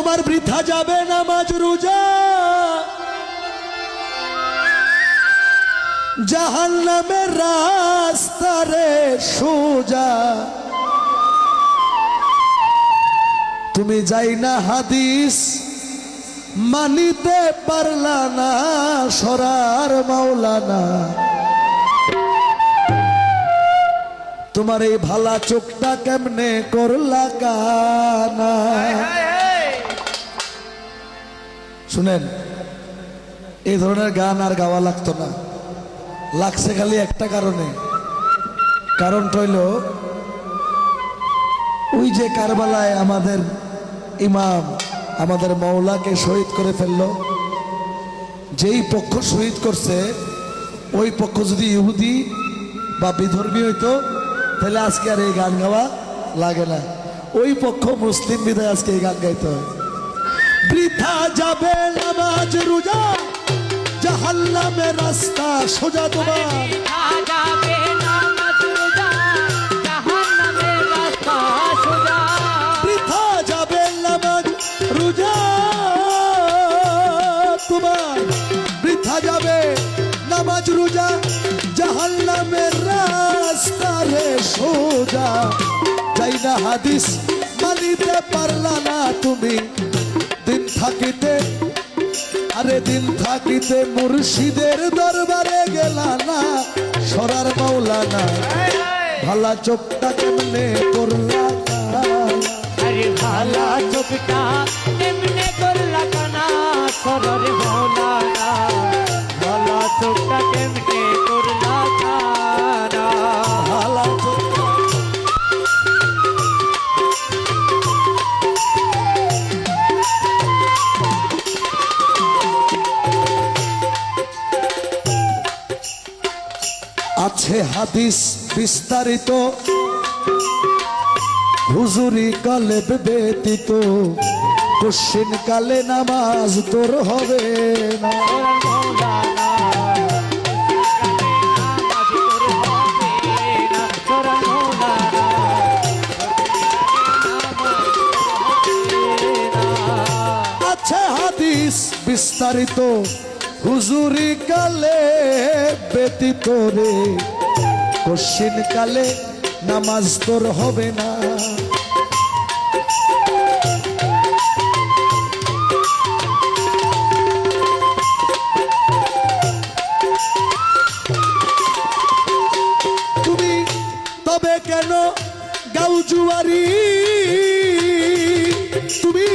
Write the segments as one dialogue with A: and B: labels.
A: তোমার বৃথা যাবে নামাজ রোজা, জাহান্নামের রাস্তা রে সোজা। তুমি যাই না হাদিস মানিতে পারলা না, সরার মাওলানা। তোমার এই ভালা চোখটা কেমনে করলা কানা। শুনেন, এই ধরনের গান আর গাওয়া লাগতো না, লাগছে খালি একটা কারণে। কারণটা হইল ওই যে কারবালায় আমাদের ইমাম আমাদের মওলাকে শহীদ করে ফেললো, যেই পক্ষ শহীদ করছে ওই পক্ষ যদি ইহুদি বা বিধর্মী হইতো তাহলে আজকে আর এই গান গাওয়া লাগে না। ওই পক্ষ মুসলিম বিধায় আজকে এই গান গাইতে হয়। বৃথা যাবে নামাজ রোজা, জাহান্নামের রাস্তা সোজা। তোমার বৃথা যাবে নামাজ রোজা, তোমার বৃথা যাবে নামাজ রোজা, জাহান্নামের রাস্তা রে সোজা। যাই না হাদিস মানিতে পারলা না তুমি, দিন থাকিতে আরে দিন থাকিতে মুর্শিদের দরবারে গেলা না, সরার মাওলানা। ভালা চোখটা কেমনে করলা কানা,
B: আরে ভালা চোখটা কেমনে করলা কানা, সরার মাওলানা। ভালা চোখটা কেমনে করলা কানা,
A: ভালা চোখটা। আছে হাদিস বিস্তারিত, হুজুরি কালে ব্যতীত কশিন কালে নামাজ তোর হবে না। আছে হাদিস বিস্তারিত, হুজুরি কালে ব্যতীত রে কশিন কালে নামাজ তোর হবে না। তুমি তবে কেন গাও জুয়ারি, তুমি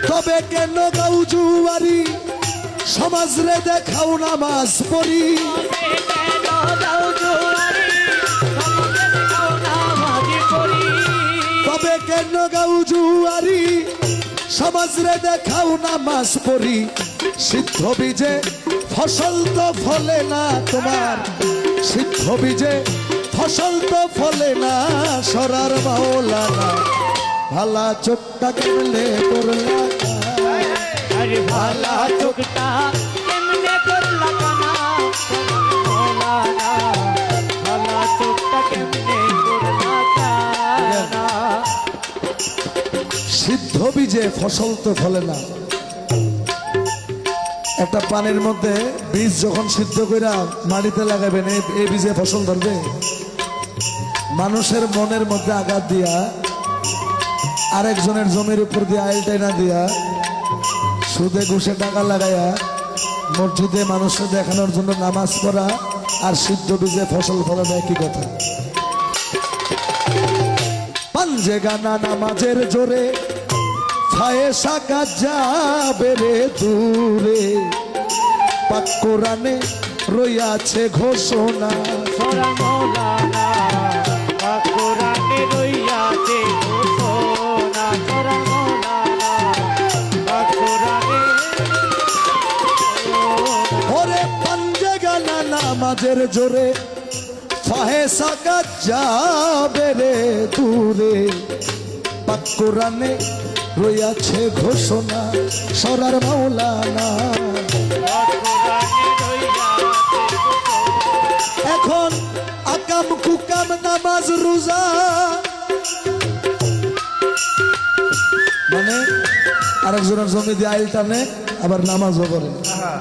A: তবে কেন গাও জুয়ারি, সমাজ রে দেখাও নামাজ পড়ি। তবে কেন গাও জুয়ারি, সমাজ রে দেখাও নামাজ পড়ি। সিদ্ধ বীজে ফসল তো ফলে না তোমার, সিদ্ধ বীজে ফসল তো ফলে না, সরার মাওলানা। ভালা চোখটা কেমনে করলা কানা,
B: আরে ভালা চোখটা কেমনে করলা কানা, মাওলানা। ভালা চোখটা কেমনে করলা কানা।
A: সিদ্ধ বীজে ফসল তো ফলে না। একটা পানির মধ্যে বীজ যখন সিদ্ধ কইরা মাটিতে লাগাবেন, এই বীজে ফসল ধরবে? মানুষের মনের মধ্যে আঘাত দিয়া, আরেকজনের জমির উপর দিয়ে আইল টাইনা দিয়া, সুদে ঘুষে টাকা লাগাইয়া মসজিদে মানুষকে দেখানোর জন্য নামাজ পড়া আর সিদ্ধ বীজে ফসল ফলানো একই কথা। পাঞ্জে গানা নামাজের জোরে ফায়েসা কাজ যাবে রে দূরে, পাক কোরআনে রইয়াছে ঘোষণা।
B: সরা মাওলানা, পাক কোরআনে রইয়াছে ঘোষণা। সরা মাওলানা, পাক কোরআনে।
A: ওরে পাঞ্জে গানা নামাজের জোরে ফায়েসা কাজ যাবে রে দূরে, পাক কোরআনে রইয়াছে ঘোষণা, সরার মাওলানা। এখন আকাম কুকাম নামাজ রোজা, মানে আরেকজনের জমি দিয়ে আইল টানে, আবার নামাজও পড়ে।
C: আহা,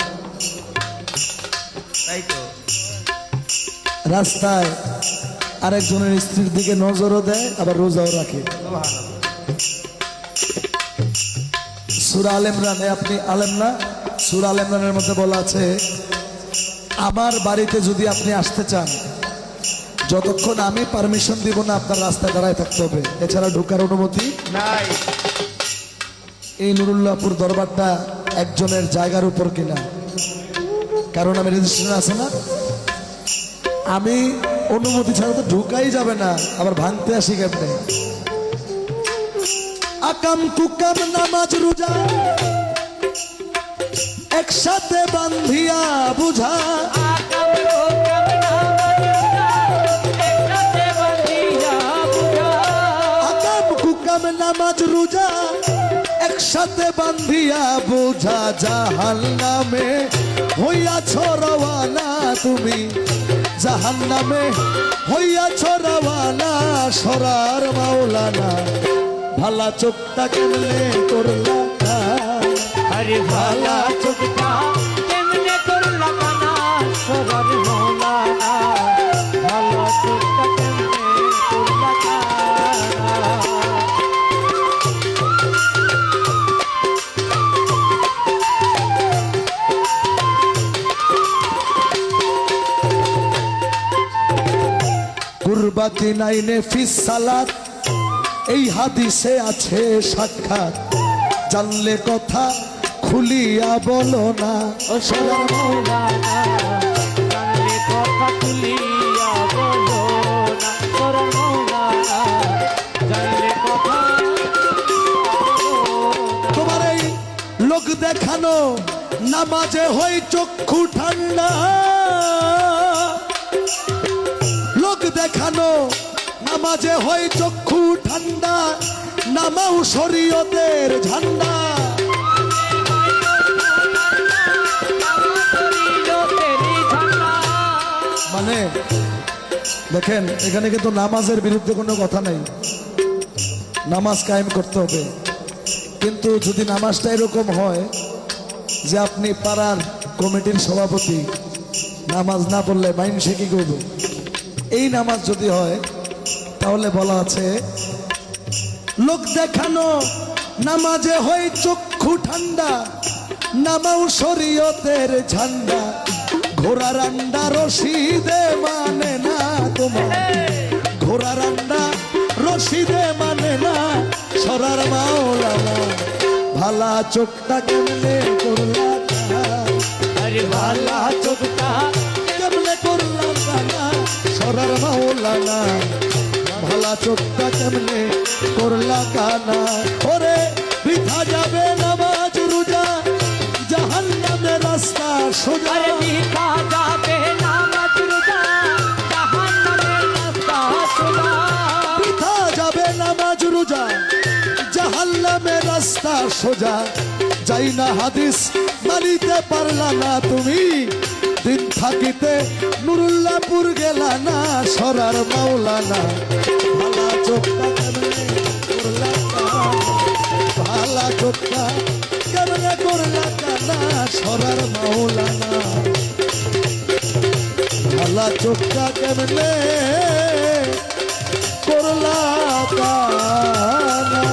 C: তাই তো।
A: রাস্তায় আরেকজনের স্ত্রীর দিকে নজরও দেয়, আবার রোজাও রাখে।
C: সুবহানাল্লাহ।
A: সূরা আল ইমরানে, আপনি আলেম না? সূরা আল ইমরানের মধ্যে বলা আছে, আমার বাড়িতে যদি আপনি আসতে চান, যতক্ষণ আমি পারমিশন দিব না আপনার রাস্তায় দাঁড়ায় থাকতে হবে, এছাড়া ঢোকার অনুমতি।
C: নাই।
A: এই নুরুল্লাহপুর দরবারটা একজনের জায়গার উপর কিনা, কারণ আমি রেজিস্ট্রেশন আছে না, আমি অনুমতি ছাড়া তো ঢুকাই যাবে না, আবার ভাঙতে আসি কেমনে? আকাম কুকাম নামাজ রোজা একসাথে বান্ধিয়া বুঝা,
B: আকাম কুকাম একসাথে বাঁধিয়া বুঝা।
A: আকাম কুকাম নামাজ রোজা একসাথে বান্ধিয়া বুঝা, জাহান্নামে হইয়াছ রওয়ানা তুমি, জাহান্নামে হইয়াছ রওয়ানা, সরার মাওলানা ভালা চোখটা কেমনে করলা না?
B: আরে ভালা চোখটা কেমনে করলা কানা, সরার মৌলানা ভালা চোখটা কেমনে করলা কানা।
A: কুরবাতি নাইনে ফিস সালাত, এই হাদিসে আছে সাক্ষাৎ, জানলে কথা খুলিয়া বলো না।
B: ও সরার মৌলানা জানলে কথা খুলিয়া বলো না, সরার মৌলানা জানলে কথা বলো না।
A: তোমার এই লোক দেখানো নামাজে হই চক্ষু ঠান্ডা, লোক দেখানো নামাজে হই চক্ষু ঠান্ডা, নামাও শরীয়তের ঝান্ডা। মানে দেখেন, এখানে কিন্তু নামাজের বিরুদ্ধে কোনো কথা নাই, নামাজ কায়েম করতে হবে। কিন্তু যদি নামাজটা এরকম হয় যে আপনি পাড়ার কমিটির সভাপতি, নামাজ না পড়লে মাইন সে কি করবে, এই নামাজ যদি হয়, তাহলে বলা আছে লোক দেখানো নামাজে হয় চক্ষু ঠান্ডা, নামাও শরীয়তের ঝান্ডা, ঘোড়ার আন্ডা রশিদে মানে না তোমার, ঘোড়ার আন্ডা রশিদে মানে না, সরার মাওলানা ভালা চোখটা কেমনে করলা না?
B: আরে ভালা চোখটা
A: কেমনে করলাম না, সরার মাওলানা ভালা চোখটা কেমনে করলা কানা। ওরে বৃথা যাবে নামাজ রোজা, জাহান্নামের রাস্তা সোজা।
B: আরে মিঠা যাবে নামাজ রোজা, জাহান্নামের রাস্তা সোজা।
A: বৃথা যাবে নামাজ রোজা, জাহান্নামের রাস্তা সোজা। যাই না হাদিস মানিতে পারলা না তুমি, দিন থাকিতে নুরুল্লাহপুর গেলা না, সরার মাওলানা ভালা চোখটা কেমনে করলা কানা, ভালা চোখটা কেমনে করলা কানা, সরার মাওলানা ভালা চোখটা কেমনে করলা কানা।